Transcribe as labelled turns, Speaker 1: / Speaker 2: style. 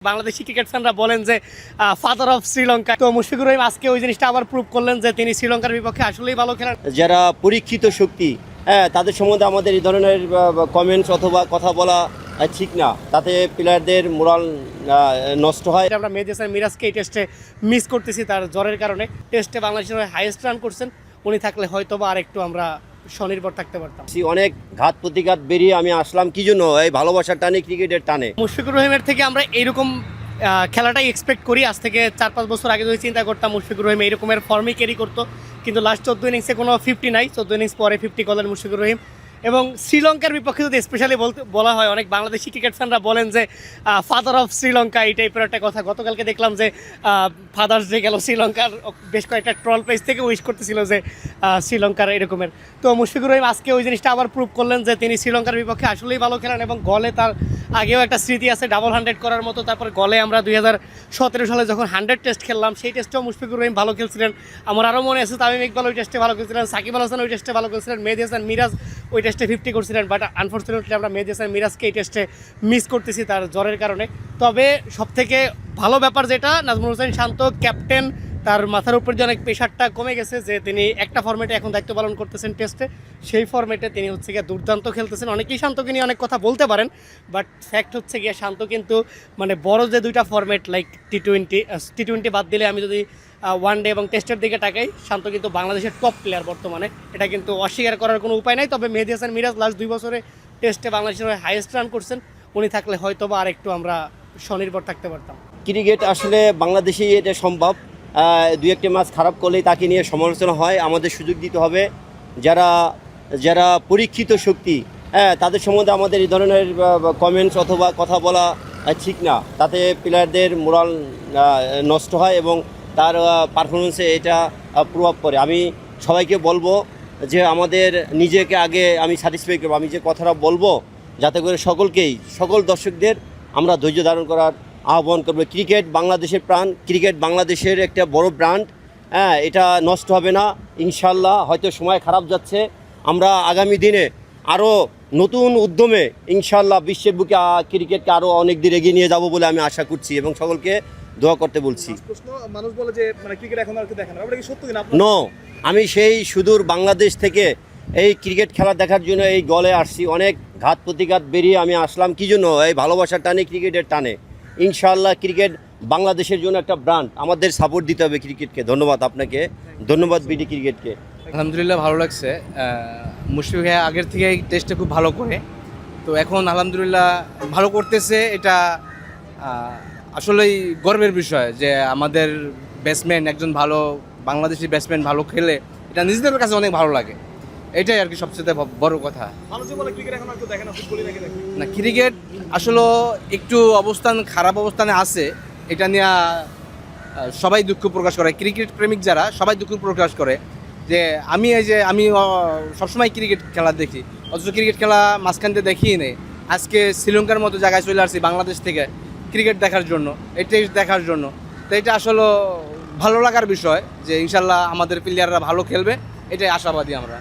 Speaker 1: Bangladeshi cricket ফ্যানরা বলেন যে father of Sri Lanka. তো মুশফিকুর রহিম আজকে ওই জিনিসটা আবার প্রুভ করলেন যে তিনি শ্রীলঙ্কার বিপক্ষে আসলেই ভালো খেলেন।
Speaker 2: যারা পরীক্ষিত শক্তি, তাদের সম্বন্ধে আমাদের এই ধরনের কমেন্টস অথবা কথা বলা ঠিক না, তাতে প্লেয়ারদের মোরাল নষ্ট হয়।
Speaker 1: আমরা মেহেদী হাসান মিরাজকে এই টেস্টে মিস করতেছি তার জ্বরের কারণে। টেস্টে বাংলাদেশের হাইয়েস্ট রান করছেন, উনি থাকলে হয়তো বা আরেকটু আমরা স্বনির্ভর থাকতে পারতাম।
Speaker 2: অনেক ঘাত প্রতিঘাত বেরিয়ে আমি আসলাম কি জন্য, এই ভালোবাসার টানে, ক্রিকেটের টানে।
Speaker 1: মুশফিকুর রহিমের থেকে আমরা এইরকম খেলাটাই এক্সপেক্ট করি। আজ থেকে 4-5 বছর আগে যদি চিন্তা করতাম মুশফিকুর রহিম এইরকমের ফর্মই ক্যারি করতো, কিন্তু লাস্ট 14 ইনিংসে কোনো 50 নাই। 14 ইনিংস পরে 50 করলেন মুশফিকুর রহিম। এবং শ্রীলঙ্কার বিপক্ষে যদি স্পেশালি বলা হয়, অনেক বাংলাদেশি ক্রিকেট ফ্যানরা বলেন যে ফাদার অফ শ্রীলঙ্কা, এই টাইপের একটা কথা। গতকালকে দেখলাম যে ফাদার্স ডে গেল, শ্রীলঙ্কার বেশ কয়েকটা ট্রল পেজ থেকে উইশ করতেছিল যে শ্রীলঙ্কার এরকমের। তো মুশফিকুর রহিম আজকে ওই জিনিসটা আবার প্রুভ করলেন যে তিনি শ্রীলঙ্কার বিপক্ষে আসলেই ভালো খেলেন। এবং গলে তার আগেও একটা স্মৃতি আছে ডাবল 100 করার মতো। তারপরে গলে আমরা 2017 সালে যখন 100 টেস্ট খেললাম, সেই টেস্টেও মুশফিকুর রহিম ভালো খেলছিলেন। আমার আরও মনে আছে তামিম ইকবাল ওই টেস্টে ভালো খেলছিলেন, সাকিব আল হাসান ওই টেস্টে ভালো খেলছিলেন, মেহেদী হাসান মিরাজ ওই টেস্টে 50 করছিলেন। বাট আনফর্চুনেটলি আমরা মেহেদী হাসান মিরাজকে এই টেস্টে মিস করতেছি তার জ্বরের কারণে। তবে সবথেকে ভালো ব্যাপার যেটা, নাজমুল হোসেন শান্ত ক্যাপ্টেন, তার মাথার উপর যে অনেক প্রেশারটা কমে গেছে, যে তিনি একটা ফর্মেটে এখন দায়িত্ব পালন করতেছেন টেস্টে, সেই ফর্মেটে তিনি হচ্ছে গিয়ে দুর্দান্ত খেলতেছেন। অনেকেই শান্তকে নিয়ে অনেক কথা বলতে পারেন, বাট ফ্যাক্ট হচ্ছে গিয়ে শান্ত কিন্তু মানে বড় যে দুইটা ফর্মেট লাইক টি-20 বাদ দিলে আমি যদি ওয়ান ডে এবং টেস্টের দিকে তাকাই, শান্ত কিন্তু বাংলাদেশের টপ প্লেয়ার বর্তমানে। এটা কিন্তু অস্বীকার করার কোনো উপায় নাই। তবে মেহেদী হাসান মিরাজ লাস্ট 2 বছরে টেস্টে বাংলাদেশের হাইয়েস্ট রান করছেন, উনি থাকলে হয়তো বা আরেকটু আমরা স্বনির্ভর থাকতে পারতাম।
Speaker 2: ক্রিকেট আসলে বাংলাদেশেই এটা সম্ভব। 2-1টি ম্যাচ খারাপ করলেই তাকে নিয়ে সমালোচনা হয়। আমাদের সুযোগ দিতে হবে। যারা পরীক্ষিত শক্তি, তাদের সম্বন্ধে আমাদের এই ধরনের কমেন্টস অথবা কথা বলা ঠিক না, তাতে প্লেয়ারদের মোরাল নষ্ট হয় এবং তার পারফরমেন্সে এটা প্রভাব পড়ে। আমি সবাইকে বলবো যে আমাদের নিজেকে আগে আমি স্যাটিসফাই করবো। আমি যে কথাটা বলবো, যাতে করে সকল দর্শকদের আমরা ধৈর্য ধারণ করার আহ্বান করবো। ক্রিকেট বাংলাদেশের প্রাণ, ক্রিকেট বাংলাদেশের একটা বড় ব্র্যান্ড। এটা নষ্ট হবে না ইনশাল্লাহ। হয়তো সময় খারাপ যাচ্ছে, আমরা আগামী দিনে আরও নতুন উদ্যমে ইনশাল্লাহ বিশ্বের বুকে ক্রিকেটকে আরও অনেক দূর এগিয়ে নিয়ে যাব বলে আমি আশা করছি এবং সকলকে দোয়া করতে বলছি।
Speaker 3: মানুষ বলে যে মানে ক্রিকেট এখন আর কি দেখেন, এটা কি সত্যি না?
Speaker 2: নো, আমি সেই সুদূর বাংলাদেশ থেকে এই ক্রিকেট খেলা দেখার জন্য এই গলে আসছি। অনেক ঘাত প্রতিঘাত বেরিয়ে আমি আসলাম কি জন্য, এই ভালোবাসার টানে, ক্রিকেটের টানে। ইনশাআল্লাহ ক্রিকেট বাংলাদেশের জন্য একটা ব্র্যান্ড, আমাদের সাপোর্ট দিতে হবে ক্রিকেটকে। ধন্যবাদ আপনাকে, ধন্যবাদ বিডি ক্রিকেটকে।
Speaker 4: আলহামদুলিল্লাহ ভালো লাগছে। মুশফিক ভাই আগের থেকে এই টেস্টে খুব ভালো করে, তো এখন আলহামদুলিল্লাহ ভালো করতেছে। এটা আসলেই গর্বের বিষয় যে আমাদের ব্যাটসম্যান, একজন ভালো বাংলাদেশি ব্যাটসম্যান ভালো খেলে, এটা নিজেদের কাছে অনেক ভালো লাগে। এটাই আর কি সবচেয়ে বড় কথা। না, ক্রিকেট আসলে একটু খারাপ অবস্থানে আছে, এটা নিয়ে সবাই দুঃখ প্রকাশ করে। ক্রিকেট প্রেমিক যারা, সবাই দুঃখ প্রকাশ করে যে আমি সবসময় ক্রিকেট খেলা দেখি, অথচ ক্রিকেট খেলা মাঝখান দিয়ে দেখিই নেই। আজকে শ্রীলঙ্কার মতো জায়গায় চলে আসছি বাংলাদেশ থেকে ক্রিকেট দেখার জন্য, এই টেস্ট দেখার জন্য। তো এটা আসলে ভালো লাগার বিষয় যে ইনশাল্লাহ আমাদের প্লেয়াররা ভালো খেলবে, এটাই আশাবাদী আমরা।